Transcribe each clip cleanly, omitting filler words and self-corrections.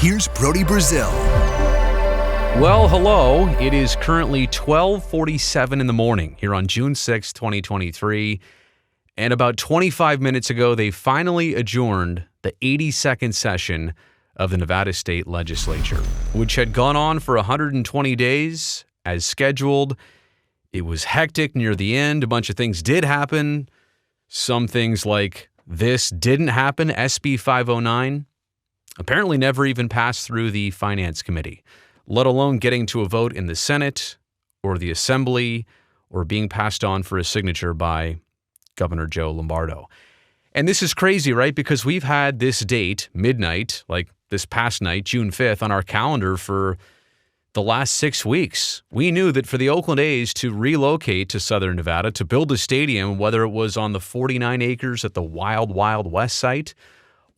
here's Brody Brazil. Well, hello. It is currently 12:47 in the morning here on June 6, 2023. And about 25 minutes ago, they finally adjourned the 82nd session of the Nevada State Legislature, which had gone on for 120 days as scheduled. It was hectic near the end. A bunch of things did happen. Some things like this didn't happen. SB509 apparently never even passed through the Finance Committee, let alone getting to a vote in the Senate or the Assembly or being passed on for a signature by Governor Joe Lombardo. And this is crazy, right? Because we've had this date, midnight, like this past night, June 5th, on our calendar for the last 6 weeks. We knew that for the Oakland A's to relocate to Southern Nevada, to build a stadium, whether it was on the 49 acres at the Wild Wild West site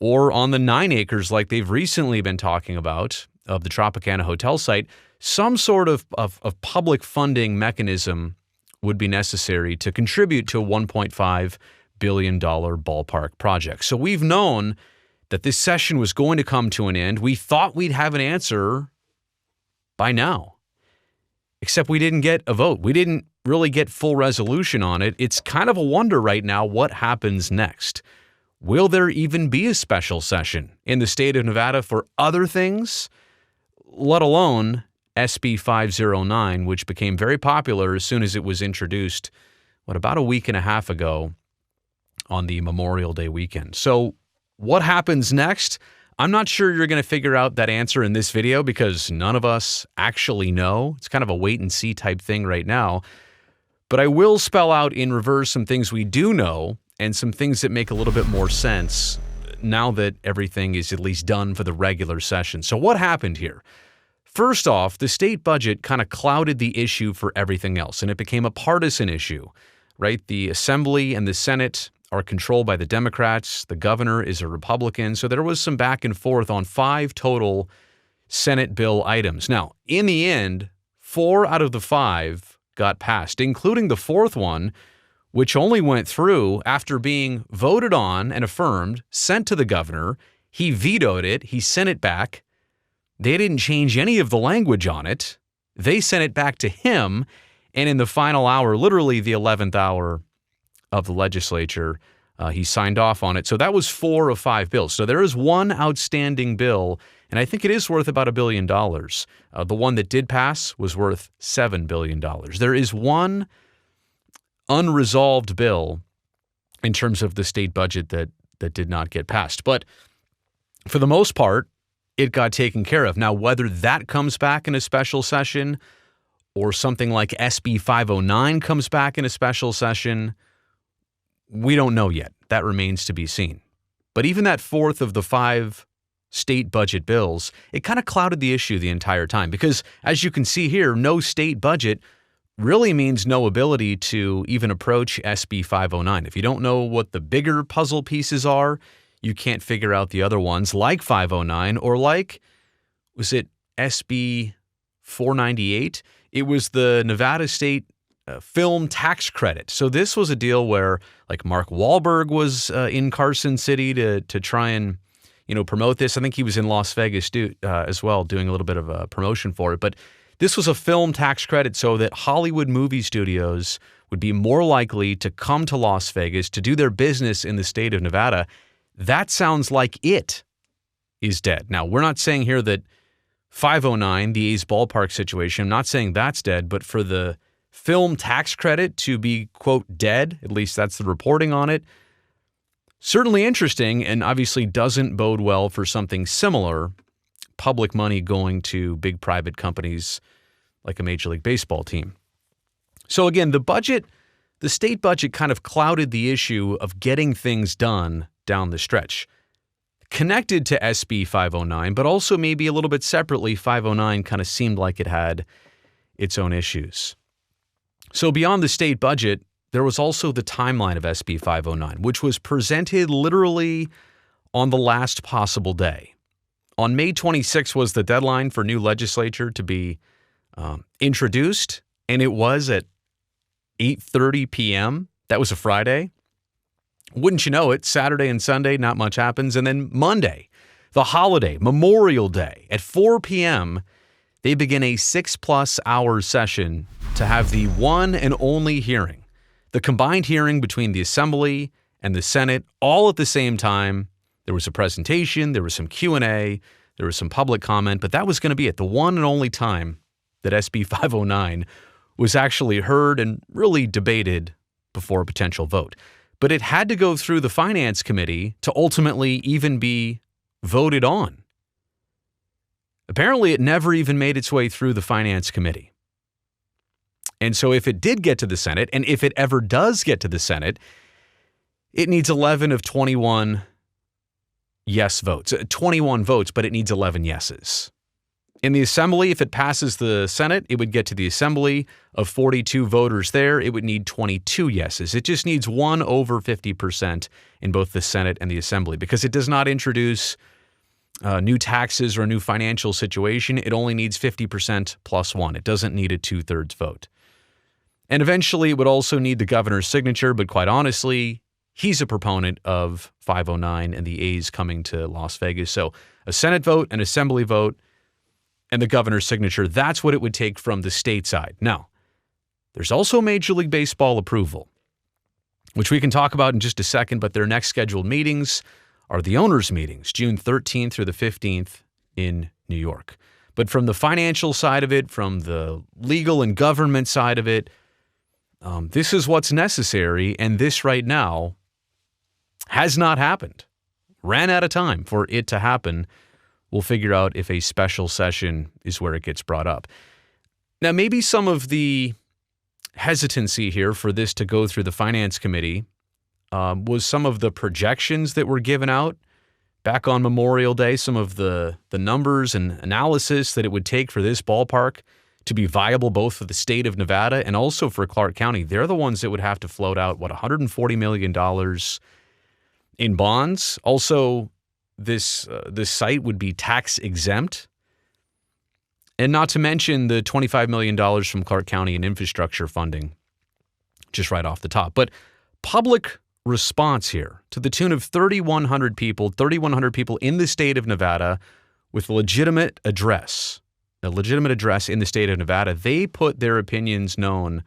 or on the 9 acres like they've recently been talking about of the Tropicana Hotel site, some sort of public funding mechanism would be necessary to contribute to a $1.5 billion ballpark project. So we've known that this session was going to come to an end. We thought we'd have an answer by now, except we didn't get a vote. We didn't really get full resolution on it. It's kind of a wonder right now what happens next. Will there even be a special session in the state of Nevada for other things, let alone SB509, which became very popular as soon as it was introduced, about a week and a half ago on the Memorial Day weekend. So what happens next? I'm not sure you're going to figure out that answer in this video because none of us actually know. It's kind of a wait and see type thing right now. But I will spell out in reverse some things we do know and some things that make a little bit more sense now that everything is at least done for the regular session. So what happened here? First off, the state budget kind of clouded the issue for everything else, and it became a partisan issue, right? The Assembly and the Senate are controlled by the Democrats. The governor is a Republican. So there was some back and forth on 5 total Senate bill items. Now, in the end, 4 out of the 5 got passed, including the 4th one, which only went through after being voted on and affirmed, sent to the governor. He vetoed it. He sent it back. They didn't change any of the language on it. They sent it back to him. And in the final hour, literally the 11th hour of the legislature, he signed off on it. So that was 4 of 5 bills. So there is one outstanding bill, and I think it is worth about $1 billion. The one that did pass was worth $7 billion. There is one unresolved bill in terms of the state budget that did not get passed. But for the most part, it got taken care of. Now, whether that comes back in a special session or something like SB 509 comes back in a special session, we don't know yet. That remains to be seen. But even that 4th of the 5 state budget bills, it kind of clouded the issue the entire time because, as you can see here, no state budget really means no ability to even approach SB 509. If you don't know what the bigger puzzle pieces are, you can't figure out the other ones like 509 or like, was it SB 498? It was the Nevada State film tax credit. So this was a deal where like Mark Wahlberg was in Carson City to try and, promote this. I think he was in Las Vegas as well, doing a little bit of a promotion for it. But this was a film tax credit so that Hollywood movie studios would be more likely to come to Las Vegas to do their business in the state of Nevada. That sounds like it is dead. Now, we're not saying here that 509, the A's ballpark situation, I'm not saying that's dead, but for the film tax credit to be, quote, dead, at least that's the reporting on it, certainly interesting and obviously doesn't bode well for something similar, public money going to big private companies like a Major League Baseball team. So again, the state budget kind of clouded the issue of getting things done down the stretch. Connected to SB 509, but also maybe a little bit separately, 509 kind of seemed like it had its own issues. So beyond the state budget, there was also the timeline of SB 509, which was presented literally on the last possible day. On May 26 was the deadline for new legislature to be introduced, and it was at 8:30 p.m. That was a Friday. Wouldn't you know it, Saturday and Sunday, not much happens. And then Monday, The holiday, Memorial Day, at 4 p.m., they begin a 6+ hour session to have the one and only hearing, the combined hearing between the Assembly and the Senate, all at the same time. There was a presentation, there was some Q&A, there was some public comment, but that was going to be it, the one and only time that SB509 was actually heard and really debated before a potential vote. But it had to go through the Finance Committee to ultimately even be voted on. Apparently, it never even made its way through the Finance Committee. And so if it did get to the Senate, and if it ever does get to the Senate, it needs 11 of 21 yes votes. 21 votes, but it needs 11 yeses. In the Assembly, if it passes the Senate, it would get to the Assembly. Of 42 voters there, it would need 22 yeses. It just needs 1 over 50% in both the Senate and the Assembly because it does not introduce new taxes or a new financial situation. It only needs 50% plus 1. It doesn't need a 2/3 vote. And eventually, it would also need the governor's signature, but quite honestly, he's a proponent of 509 and the A's coming to Las Vegas. So a Senate vote, an Assembly vote, and the governor's signature, that's what it would take from the state side. Now, there's also Major League Baseball approval, which we can talk about in just a second, but their next scheduled meetings are the owners' meetings, June 13th through the 15th in New York. But from the financial side of it, from the legal and government side of it, this is what's necessary, and this right now has not happened. Ran out of time for it to happen. We'll figure out if a special session is where it gets brought up. Now, maybe some of the hesitancy here for this to go through the Finance Committee was some of the projections that were given out back on Memorial Day, some of the numbers and analysis that it would take for this ballpark to be viable both for the state of Nevada and also for Clark County. They're the ones that would have to float out, $140 million in bonds. Also, this site would be tax exempt. And not to mention the $25 million from Clark County in infrastructure funding, just right off the top. But public response here to the tune of 3,100 people in the state of Nevada with a legitimate address in the state of Nevada. They put their opinions known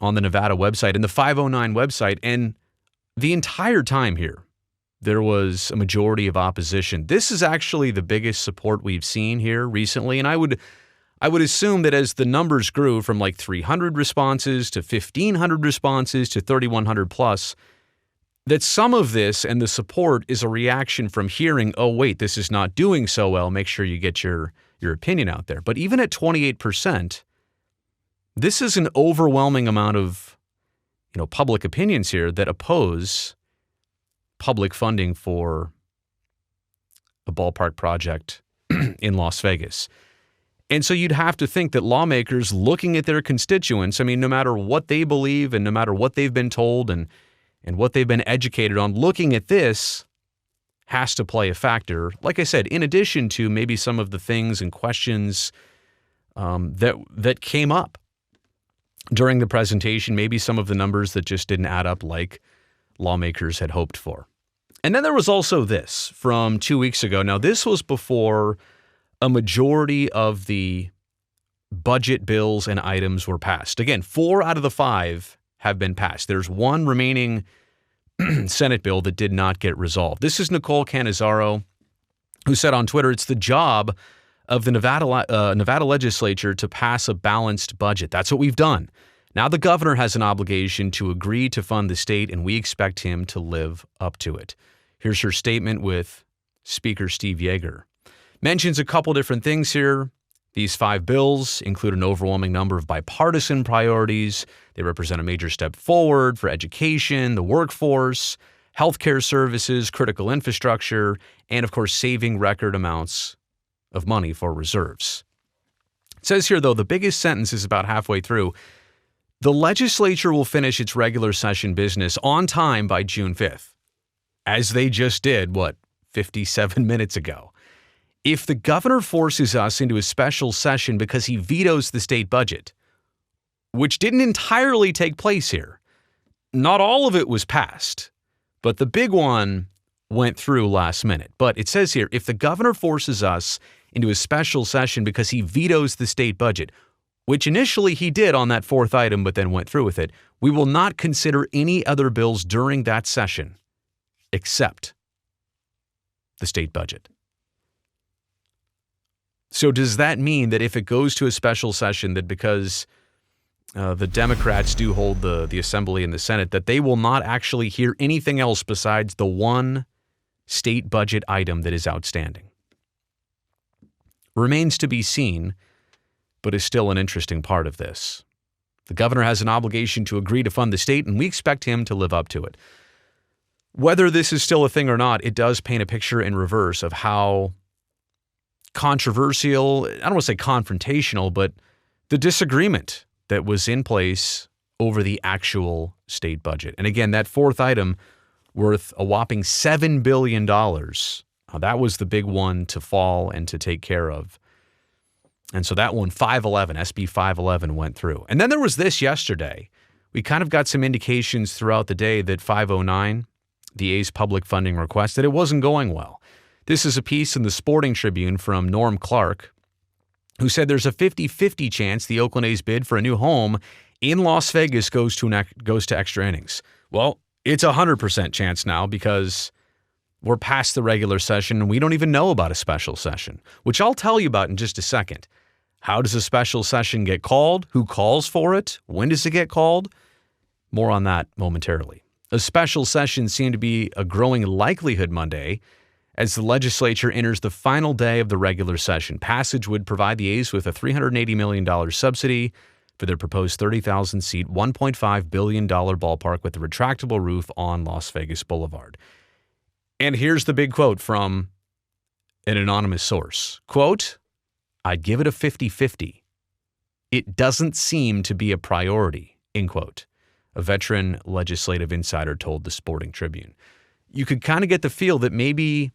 on the Nevada website and the 509 website. And the entire time here, there was a majority of opposition. This is actually the biggest support we've seen here recently. And I would assume that as the numbers grew from like 300 responses to 1,500 responses to 3,100 plus, that some of this and the support is a reaction from hearing, oh, wait, this is not doing so well. Make sure you get your opinion out there. But even at 28%, this is an overwhelming amount of public opinions here that oppose public funding for a ballpark project in Las Vegas. And so you'd have to think that lawmakers looking at their constituents, no matter what they believe and no matter what they've been told and what they've been educated on, looking at this has to play a factor. Like I said, in addition to maybe some of the things and questions that came up during the presentation, maybe some of the numbers that just didn't add up like lawmakers had hoped for. And then there was also this from 2 weeks ago. Now, this was before a majority of the budget bills and items were passed. Again, 4 out of the 5 have been passed. There's one remaining Senate bill that did not get resolved. This is Nicole Cannizzaro, who said on Twitter, it's the job of the Nevada legislature to pass a balanced budget. That's what we've done. Now the governor has an obligation to agree to fund the state, and we expect him to live up to it. Here's her statement with Speaker Steve Yeager. Mentions a couple different things here. These 5 bills include an overwhelming number of bipartisan priorities. They represent a major step forward for education, the workforce, healthcare services, critical infrastructure, and of course, saving record amounts of money for reserves. It says here, though, the biggest sentence is about halfway through. The legislature will finish its regular session business on time by June 5th, as they just did, 57 minutes ago. If the governor forces us into a special session because he vetoes the state budget, which didn't entirely take place here, not all of it was passed, but the big one went through last minute. But it says here, if the governor forces us into a special session because he vetoes the state budget, which initially he did on that fourth item but then went through with it, we will not consider any other bills during that session except the state budget. So does that mean that if it goes to a special session, that because the Democrats do hold the Assembly and the Senate, that they will not actually hear anything else besides the one state budget item that is outstanding? Remains to be seen, but is still an interesting part of this. The governor has an obligation to agree to fund the state, and we expect him to live up to it. Whether this is still a thing or not, it does paint a picture in reverse of how controversial, I don't want to say confrontational, but the disagreement that was in place over the actual state budget. And again, that fourth item worth a whopping $7 billion. That was the big one to fall and to take care of. And so that one, SB 511 went through. And then there was this yesterday. We kind of got some indications throughout the day that 509, the A's public funding request, that it wasn't going well. This is a piece in the Sporting Tribune from Norm Clark, who said there's a 50-50 chance the Oakland A's bid for a new home in Las Vegas goes to extra innings. Well, it's a 100% chance now because we're past the regular session and we don't even know about a special session, which I'll tell you about in just a second. How does a special session get called? Who calls for it? When does it get called? More on that momentarily. A special session seemed to be a growing likelihood Monday as the legislature enters the final day of the regular session. Passage would provide the A's with a $380 million subsidy for their proposed 30,000-seat, $1.5 billion ballpark with a retractable roof on Las Vegas Boulevard. And here's the big quote from an anonymous source. Quote, "I'd give it a 50-50. It doesn't seem to be a priority," end quote. A veteran legislative insider told the Sporting Tribune. You could kind of get the feel that maybe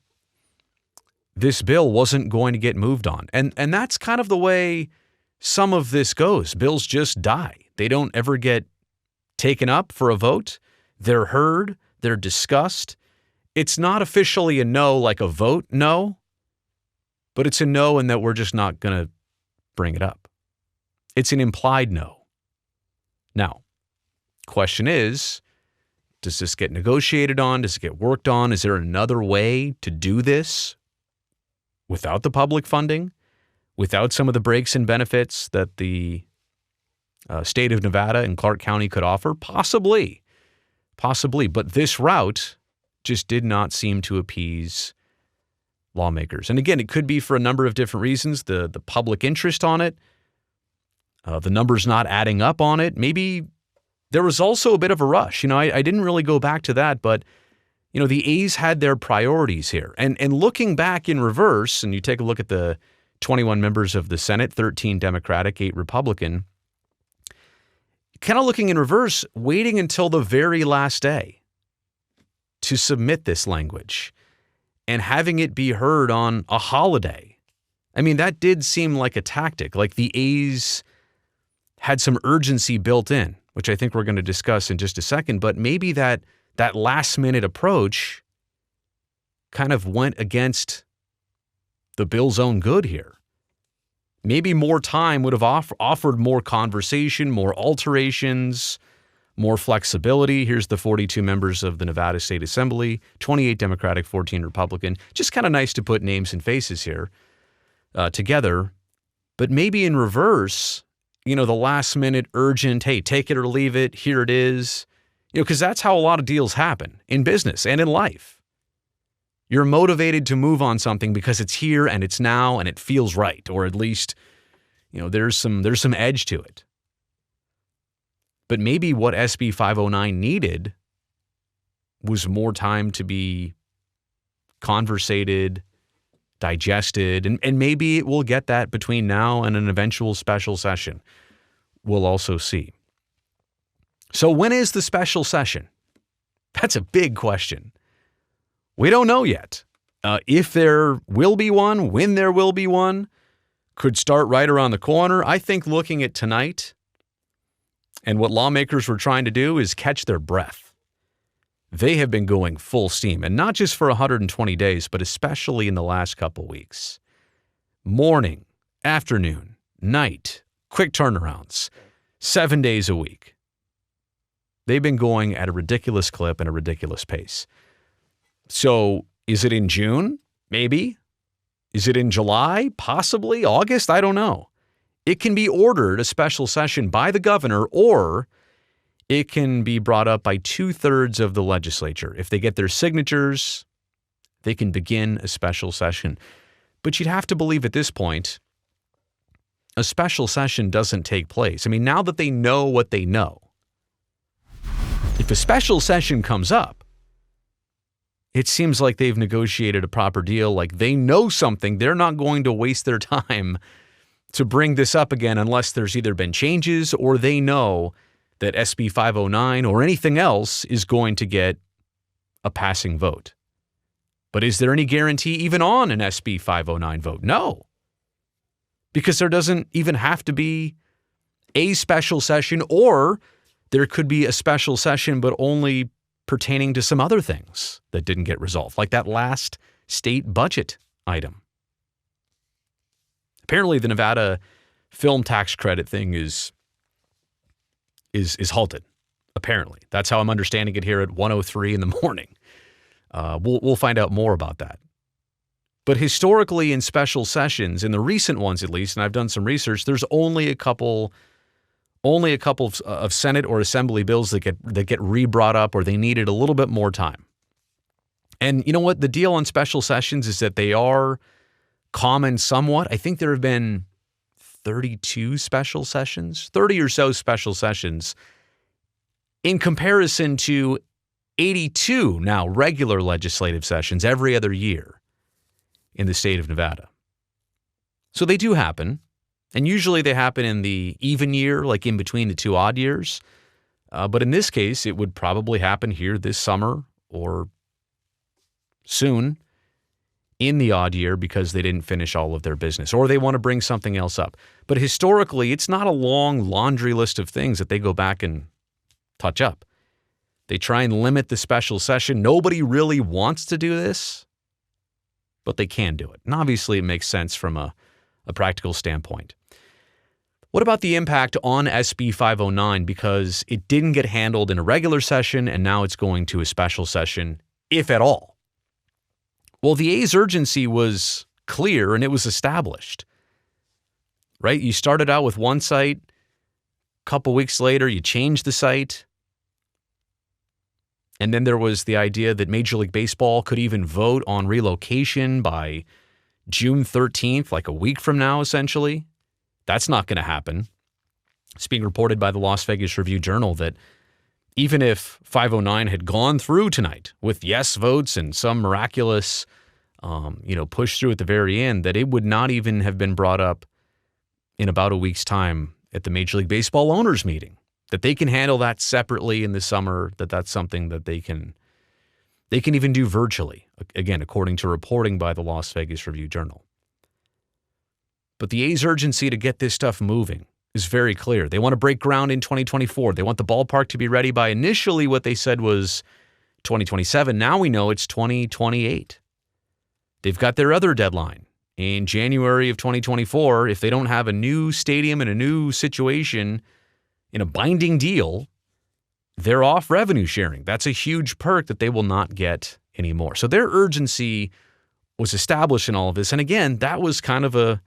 this bill wasn't going to get moved on. And that's kind of the way some of this goes. Bills just die. They don't ever get taken up for a vote. They're heard. They're discussed. It's not officially a no, like a vote no, but it's a no in that we're just not going to bring it up. It's an implied no. Now, question is, does this get negotiated on? Does it get worked on? Is there another way to do this without the public funding, without some of the breaks and benefits that the state of Nevada and Clark County could offer? Possibly. But this route just did not seem to appease lawmakers. And again, it could be for a number of different reasons. The public interest on it, the numbers not adding up on it. Maybe there was also a bit of a rush. I didn't really go back to that, but the A's had their priorities here. And looking back in reverse, and you take a look at the 21 members of the Senate, 13 Democratic, 8 Republican, kind of looking in reverse, waiting until the very last day to submit this language and having it be heard on a holiday. I mean, that did seem like a tactic, like the A's had some urgency built in, which I think we're going to discuss in just a second, but maybe that last-minute approach kind of went against the bill's own good here. Maybe more time would have offered more conversation, more alterations, more flexibility. Here's the 42 members of the Nevada State Assembly, 28 Democratic, 14 Republican. Just kind of nice to put names and faces here together. But maybe in reverse, the last-minute urgent, hey, take it or leave it, here it is. Because that's how a lot of deals happen in business and in life. You're motivated to move on something because it's here and it's now and it feels right, or at least, there's some edge to it. But maybe what SB 509 needed was more time to be conversated, digested, and maybe it will get that between now and an eventual special session. We'll also see. So when is the special session? That's a big question. We don't know yet. If there will be one, when there will be one, could start right around the corner. I think looking at tonight and what lawmakers were trying to do is catch their breath. they have been going full steam, and not just for 120 days, but especially in the last couple weeks. Morning, afternoon, night, quick turnarounds, 7 days a week. They've been going at a ridiculous clip and a ridiculous pace. So is it in June? Maybe. Is it in July? Possibly. August? I don't know. It can be ordered a special session by the governor, or it can be brought up by 2/3 of the legislature. If they get their signatures, they can begin a special session. But you'd have to believe at this point, a special session doesn't take place. I mean, now that they know what they know, if a special session comes up, it seems like they've negotiated a proper deal. Like they know something. They're not going to waste their time to bring this up again unless there's either been changes or they know that SB509 or anything else is going to get a passing vote. But is there any guarantee even on an SB509 vote? No. Because there doesn't even have to be a special session, or there could be a special session but only pertaining to some other things that didn't get resolved, like that last state budget item. Apparently, the Nevada film tax credit thing is halted. Apparently, that's how I'm understanding it here at 1:03 in the morning. We'll find out more about that. But historically, in special sessions, in the recent ones at least, and I've done some research, there's only a couple of Senate or Assembly bills that get re-brought up, or they needed a little bit more time. And you know what? The deal on special sessions is that they are common somewhat. I think there have been 32 special sessions, 30 or so special sessions, in comparison to 82 now regular legislative sessions every other year in the state of Nevada. So they do happen. And usually they happen in the even year, like in between the two odd years. But in this case, it would probably happen here this summer or soon in the odd year because they didn't finish all of their business or they want to bring something else up. But historically, it's not a long laundry list of things that they go back and touch up. They try and limit the special session. Nobody really wants to do this, but they can do it. And obviously, it makes sense from a practical standpoint. What about the impact on SB 509 because it didn't get handled in a regular session and now it's going to a special session, if at all? Well, the A's urgency was clear and it was established, right? You started out with one site, a couple weeks later you changed the site, and then there was the idea that Major League Baseball could even vote on relocation by June 13th, like a week from now, essentially. That's not going to happen. It's being reported by the Las Vegas Review-Journal that even if 509 had gone through tonight with yes votes and some miraculous, push through at the very end, that it would not even have been brought up in about a week's time at the Major League Baseball owners meeting, that they can handle that separately in the summer, that's something that they can even do virtually, again, according to reporting by the Las Vegas Review-Journal. But the A's urgency to get this stuff moving is very clear. They want to break ground in 2024. They want the ballpark to be ready by initially what they said was 2027. Now we know it's 2028. They've got their other deadline in January of 2024. If they don't have a new stadium and a new situation in a binding deal, they're off revenue sharing. That's a huge perk that they will not get anymore. So their urgency was established in all of this. And again, that was kind of a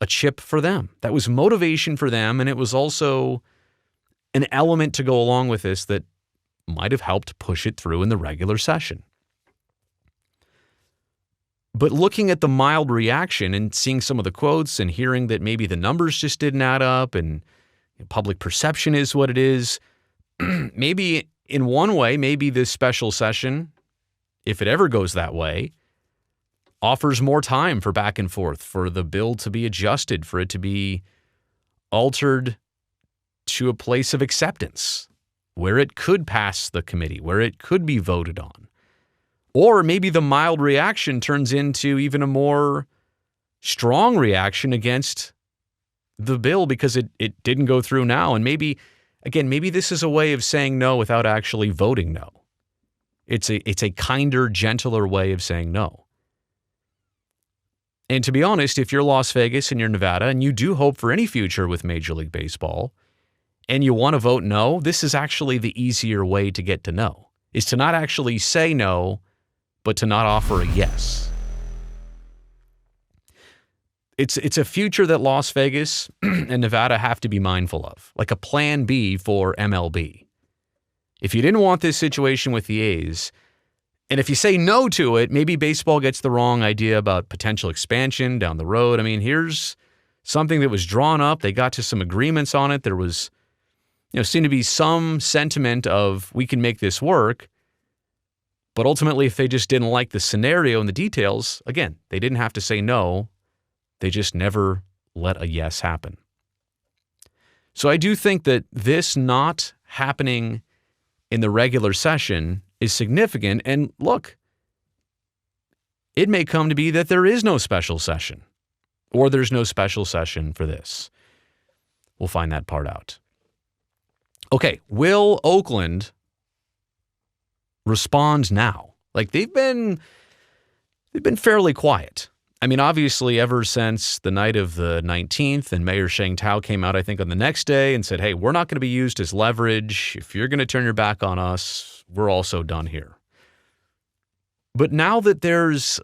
chip for them. That was motivation for them. And it was also an element to go along with this that might have helped push it through in the regular session. But looking at the mild reaction and seeing some of the quotes and hearing that maybe the numbers just didn't add up and public perception is what it is, maybe in one way, maybe this special session, if it ever goes that way, offers more time for back and forth, for the bill to be adjusted, for it to be altered to a place of acceptance, where it could pass the committee, where it could be voted on. Or maybe the mild reaction turns into even a more strong reaction against the bill because it didn't go through now. And maybe this is a way of saying no without actually voting no. It's a kinder, gentler way of saying no. And to be honest, if you're Las Vegas and you're Nevada and you do hope for any future with Major League Baseball and you want to vote no, this is actually the easier way to get to no, is to not actually say no, but to not offer a yes. It's a future that Las Vegas and Nevada have to be mindful of, like a plan B for MLB. If you didn't want this situation with the A's, and if you say no to it, maybe baseball gets the wrong idea about potential expansion down the road. I mean, here's something that was drawn up. They got to some agreements on it. There was, seemed to be some sentiment of we can make this work. But ultimately, if they just didn't like the scenario and the details, again, they didn't have to say no. They just never let a yes happen. So I do think that this not happening in the regular session is significant. And look, it may come to be that there is no special session or there's no special session for this. We'll find that part out. Okay, will Oakland respond now? Like they've been fairly quiet. I mean, obviously, ever since the night of the 19th, and Mayor Sheng Tao came out, I think, on the next day and said, hey, we're not going to be used as leverage. If you're going to turn your back on us, we're also done here. But now that there's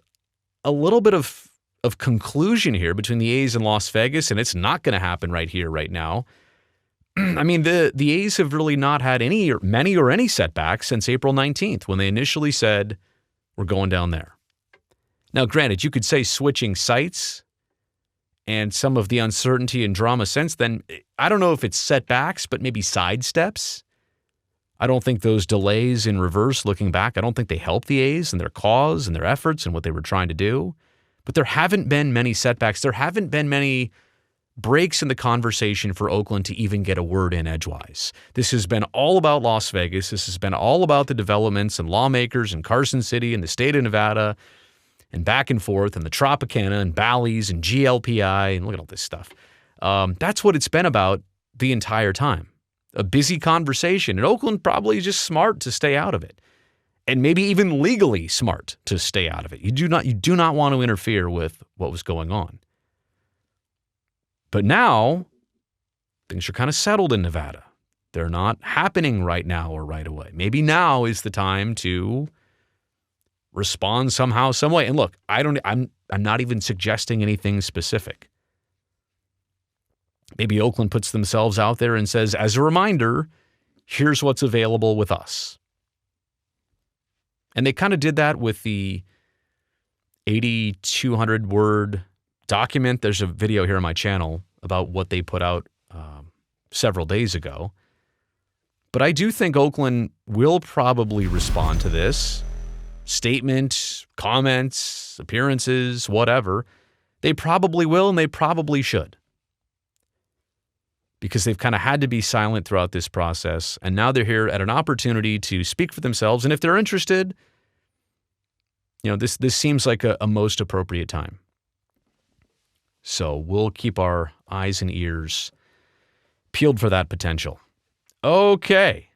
a little bit of conclusion here between the A's and Las Vegas, and it's not going to happen right here, right now. I mean, the A's have really not had many or any setbacks since April 19th when they initially said, we're going down there. Now, granted, you could say switching sites and some of the uncertainty and drama since then, I don't know if it's setbacks, but maybe sidesteps. I don't think those delays in reverse, looking back, I don't think they helped the A's and their cause and their efforts and what they were trying to do. But there haven't been many setbacks. There haven't been many breaks in the conversation for Oakland to even get a word in edgewise. This has been all about Las Vegas. This has been all about the developments and lawmakers in Carson City and the state of Nevada, and back and forth, and the Tropicana, and Bally's, and GLPI, and look at all this stuff. That's what it's been about the entire time. A busy conversation, and Oakland probably is just smart to stay out of it, and maybe even legally smart to stay out of it. You do not want to interfere with what was going on. But now, things are kind of settled in Nevada. They're not happening right now or right away. Maybe now is the time to respond somehow, some way. And look, I'm not even suggesting anything specific. Maybe Oakland puts themselves out there and says, as a reminder, here's what's available with us. And they kind of did that with the 8,200 word document. There's a video here on my channel about what they put out several days ago. But I do think Oakland will probably respond to this. Statement, comments, appearances, whatever. They probably will and they probably should. Because they've kind of had to be silent throughout this process. And now they're here at an opportunity to speak for themselves. And if they're interested, this seems like a most appropriate time. So we'll keep our eyes and ears peeled for that potential. Okay.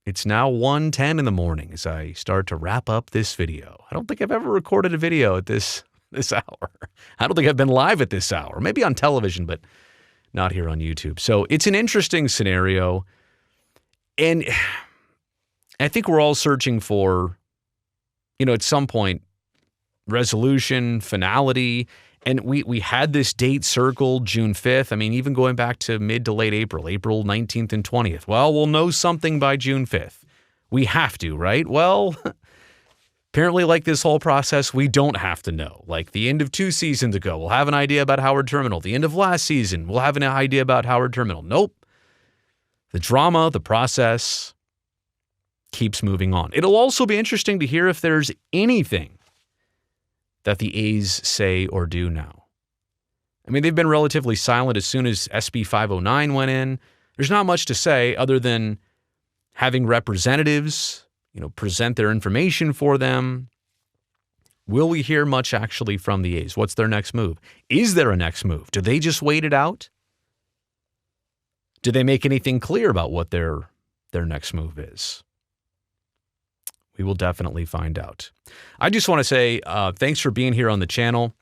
It's now 1:10 in the morning as I start to wrap up this video. I don't think I've ever recorded a video at this hour. I don't think I've been live at this hour. Maybe on television, but not here on YouTube. So it's an interesting scenario. And I think we're all searching for, at some point, resolution, finality. And we had this date circled, June 5th. I mean, even going back to mid to late April 19th and 20th. Well, we'll know something by June 5th. We have to, right? Well, apparently like this whole process, we don't have to know. Like the end of 2 seasons ago, we'll have an idea about Howard Terminal. The end of last season, we'll have an idea about Howard Terminal. Nope. The drama, the process keeps moving on. It'll also be interesting to hear if there's anything that the A's say or do now. I mean, they've been relatively silent as soon as SB509 went in. There's not much to say other than having representatives, present their information for them. Will we hear much actually from the A's? What's their next move? Is there a next move? Do they just wait it out? Do they make anything clear about what their next move is? We will definitely find out. I just want to say thanks for being here on the channel.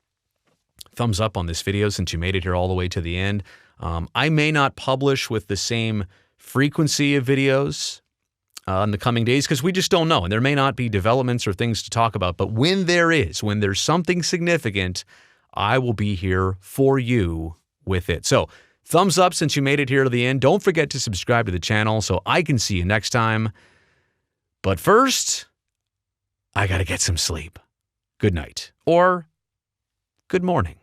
Thumbs up on this video since you made it here all the way to the end. I may not publish with the same frequency of videos in the coming days because we just don't know. And there may not be developments or things to talk about. But when there's something significant, I will be here for you with it. So thumbs up since you made it here to the end. Don't forget to subscribe to the channel so I can see you next time. But first, I got to get some sleep. Good night or good morning.